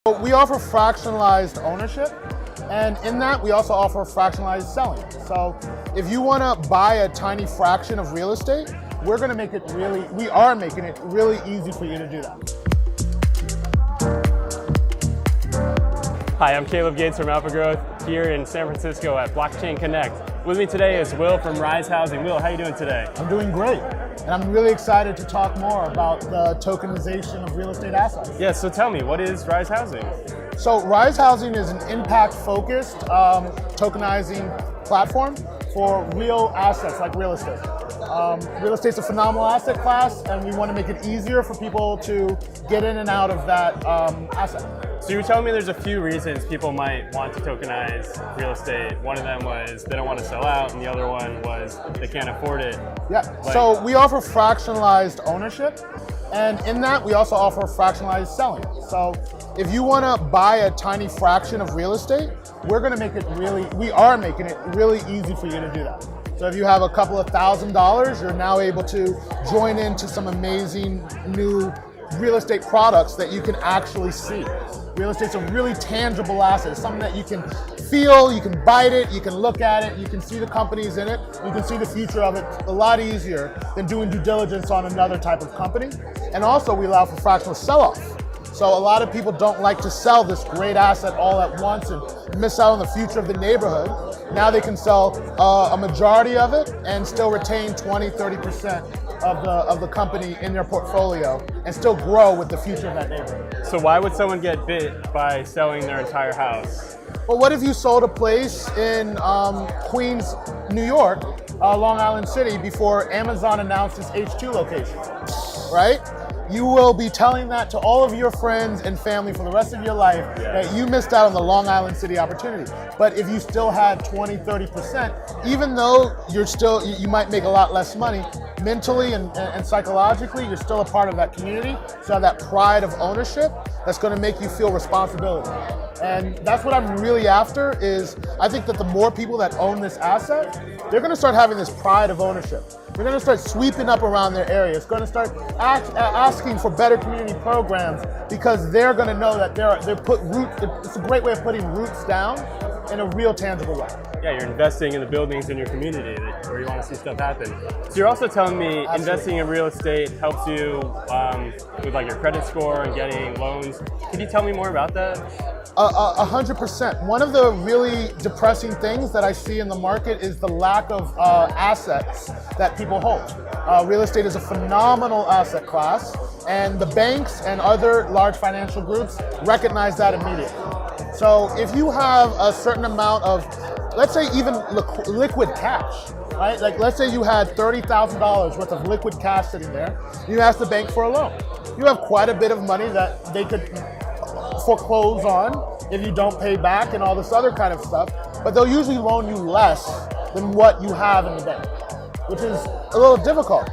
We offer fractionalized ownership, and in that we also offer fractionalized selling. So if you want to buy a tiny fraction of real estate, we are making it really easy for you to do that. Hi, I'm Caleb Gates from Alphagrowth here in San Francisco at Blockchain Connect. With me today is Will from Rise Housing. Will, how are you doing today? I'm doing great, and I'm really excited to talk more about the tokenization of real estate assets. Yeah, so tell me, what is Rise Housing? So Rise Housing is an impact-focused tokenizing platform for real assets like real estate. Real estate's a phenomenal asset class, and we want to make it easier for people to get in and out of that asset. So you were telling me there's a few reasons people might want to tokenize real estate. One of them was they don't want to sell out, and the other one was they can't afford it. Yeah, so we offer fractionalized ownership, and in that we also offer fractionalized selling. So if you want to buy a tiny fraction of real estate, we are making it really easy for you to do that. So if you have a couple of $1,000s, you're now able to join into some amazing new real estate products that you can actually see. Real estate's a really tangible asset. It's something that you can feel, you can bite it, you can look at it, you can see the companies in it, you can see the future of it a lot easier than doing due diligence on another type of company. And also we allow for fractional sell-off. So a lot of people don't like to sell this great asset all at once and miss out on the future of the neighborhood. Now they can sell a majority of it and still retain 20-30% of the company in their portfolio and still grow with the future of that neighborhood. So why would someone get bit by selling their entire house? Well, what if you sold a place in Queens, New York, Long Island City, before Amazon announced its H2 location, right? You will be telling that to all of your friends and family for the rest of your life that you missed out on the Long Island City opportunity. But if you still had 20-30%, even though you might make a lot less money, mentally and psychologically, you're still a part of that community. So that pride of ownership that's going to make you feel responsibility. And that's what I'm really after is I think that the more people that own this asset, they're going to start having this pride of ownership. They're going to start sweeping up around their area. It's going to start asking for better community programs because they're going to know that they're put roots. It's a great way of putting roots down in a real tangible way. Yeah, you're investing in the buildings in your community where you want to see stuff happen. So you're also telling me investing in real estate helps you with like your credit score and getting loans. Can you tell me more about that? 100%. One of the really depressing things that I see in the market is the lack of assets that people hold. Real estate is a phenomenal asset class, and the banks and other large financial groups recognize that immediately. So if you have a certain amount of, let's say even liquid cash, right? Like let's say you had $30,000 worth of liquid cash sitting there, you ask the bank for a loan. You have quite a bit of money that they could foreclose on if you don't pay back and all this other kind of stuff, but they'll usually loan you less than what you have in the bank, which is a little difficult.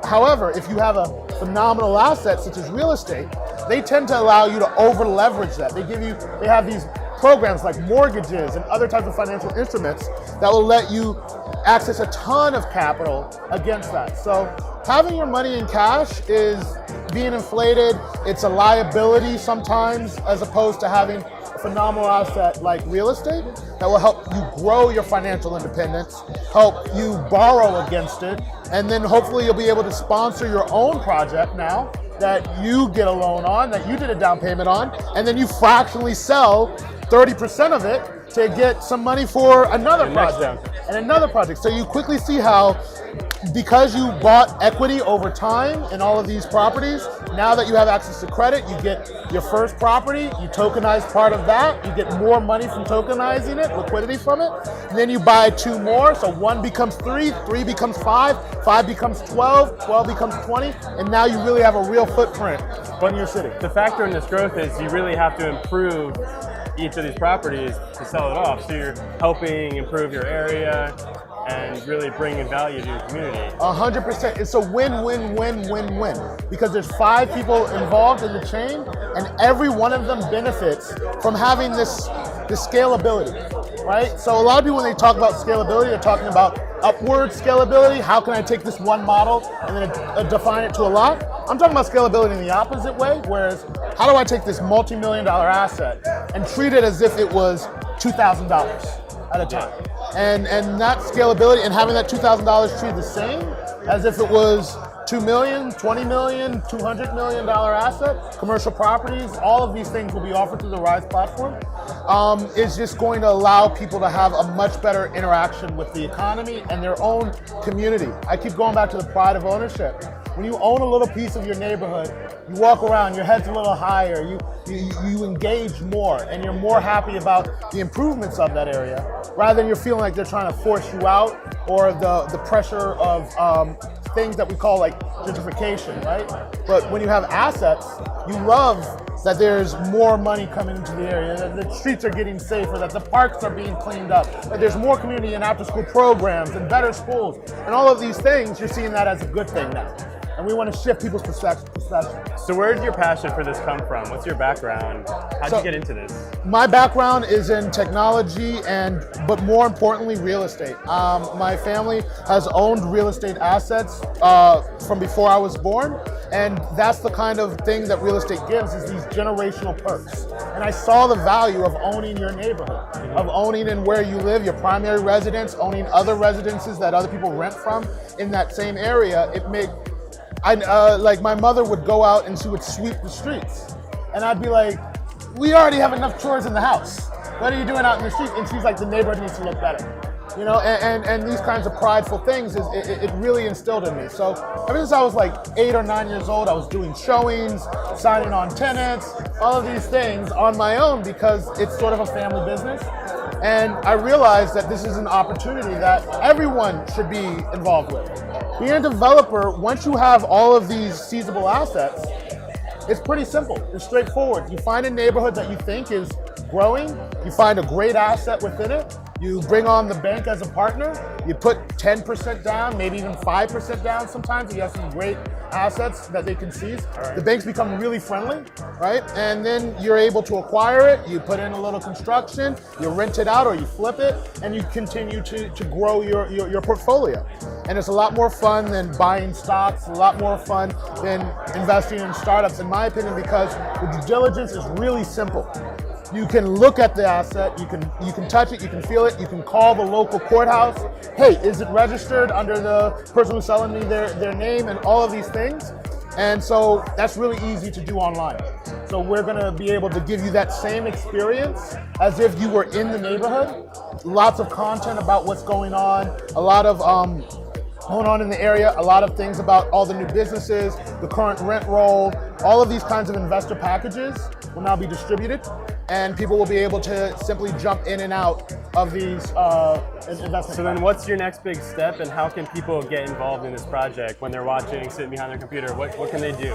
However, if you have a phenomenal asset such as real estate, they tend to allow you to over leverage that. They have these programs like mortgages and other types of financial instruments that will let you access a ton of capital against that. So having your money in cash is being inflated. It's a liability sometimes, as opposed to having a phenomenal asset like real estate that will help you grow your financial independence, help you borrow against it, and then hopefully you'll be able to sponsor your own project now that you get a loan on, that you did a down payment on, and then you fractionally sell 30% of it to get some money for another project and another project. So you quickly see how, because you bought equity over time in all of these properties, now that you have access to credit, you get your first property, you tokenize part of that, you get more money from tokenizing it, liquidity from it, and then you buy 2 more, so 1 becomes 3, 3 becomes 5, 5 becomes 12, 12 becomes 20, and now you really have a real footprint in your city. The factor in this growth is you really have to improve each of these properties to sell it off. So you're helping improve your area and really bringing value to your community. 100%. It's a win-win-win-win-win because there's 5 people involved in the chain, and every one of them benefits from having this scalability, right? So a lot of people, when they talk about scalability, they're talking about upward scalability. How can I take this one model and then define it to a lot? I'm talking about scalability in the opposite way, whereas how do I take this multi-million-dollar asset and treat it as if it was $2,000 at a time? And that scalability and having that $2,000 treated the same as if it was $2 million, $20 million, $200 million asset, commercial properties, all of these things will be offered through the Rise platform, is just going to allow people to have a much better interaction with the economy and their own community. I keep going back to the pride of ownership. When you own a little piece of your neighborhood, you walk around, your head's a little higher, you engage more, and you're more happy about the improvements of that area, rather than you're feeling like they're trying to force you out, or the pressure of things that we call like gentrification, right? But when you have assets, you love that there's more money coming into the area, that the streets are getting safer, that the parks are being cleaned up, that there's more community and after-school programs and better schools, and all of these things, you're seeing that as a good thing now. And we want to shift people's perception. So where did your passion for this come from? What's your background? How'd you get into this? My background is in technology but more importantly, real estate. My family has owned real estate assets from before I was born. And that's the kind of thing that real estate gives, is these generational perks. And I saw the value of owning your neighborhood, of owning in where you live, your primary residence, owning other residences that other people rent from in that same area. It made, like my mother would go out and she would sweep the streets. And I'd be like, we already have enough chores in the house. What are you doing out in the street? And she's like, the neighborhood needs to look better. You know, and these kinds of prideful things, it really instilled in me. So ever since I was like 8 or 9 years old, I was doing showings, signing on tenants, all of these things on my own, because it's sort of a family business. And I realized that this is an opportunity that everyone should be involved with. Being a developer, once you have all of these seizable assets, it's pretty simple. It's straightforward. You find a neighborhood that you think is growing, you find a great asset within it, you bring on the bank as a partner, you put 10% down, maybe even 5% down sometimes if you have some great assets that they can seize. Right. The banks become really friendly, right? And then you're able to acquire it, you put in a little construction, you rent it out or you flip it, and you continue to grow your portfolio. And it's a lot more fun than buying stocks, a lot more fun than investing in startups, in my opinion, because the due diligence is really simple. You can look at the asset, you can touch it, you can feel it, you can call the local courthouse. Hey, is it registered under the person who's selling me their name, and all of these things? And so that's really easy to do online. So we're gonna be able to give you that same experience as if you were in the neighborhood. Lots of content about what's going on, a lot of going on in the area, a lot of things about all the new businesses, the current rent roll, all of these kinds of investor packages will now be distributed, and people will be able to simply jump in and out of these investments. So then what's your next big step, and how can people get involved in this project when they're watching, sitting behind their computer? What can they do?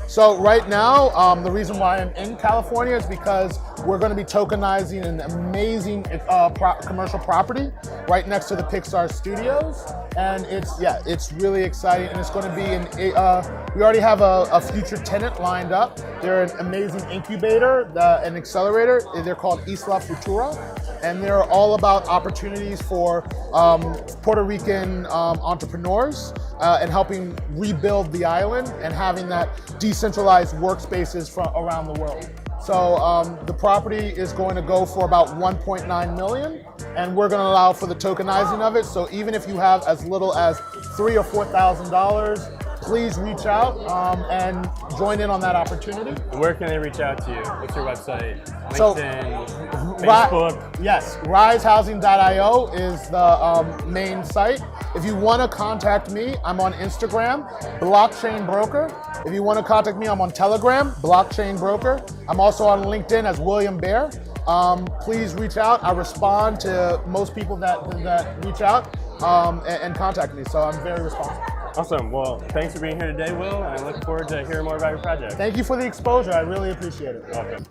So right now, the reason why I'm in California is because we're going to be tokenizing an amazing commercial property right next to the Pixar studios. And it's really exciting, and it's going to be we already have a future tenant lined up. They're an amazing incubator, an accelerator. They're called Isla Futura, and they're all about opportunities for Puerto Rican entrepreneurs and helping rebuild the island and having that decentralized workspaces from around the world. So the property is going to go for about 1.9 million, and we're going to allow for the tokenizing of it. So even if you have as little as $3,000 or $4,000, please reach out and join in on that opportunity. Where can they reach out to you? What's your website? LinkedIn, So, Facebook? Yes, risehousing.io is the main site. If you want to contact me, I'm on Instagram, Blockchain Broker. If you want to contact me, I'm on Telegram, Blockchain Broker. I'm also on LinkedIn as William Bear. Please reach out. I respond to most people that reach out and contact me, so I'm very responsive. Awesome. Well, thanks for being here today, Will, and I look forward to hearing more about your project. Thank you for the exposure. I really appreciate it. Welcome.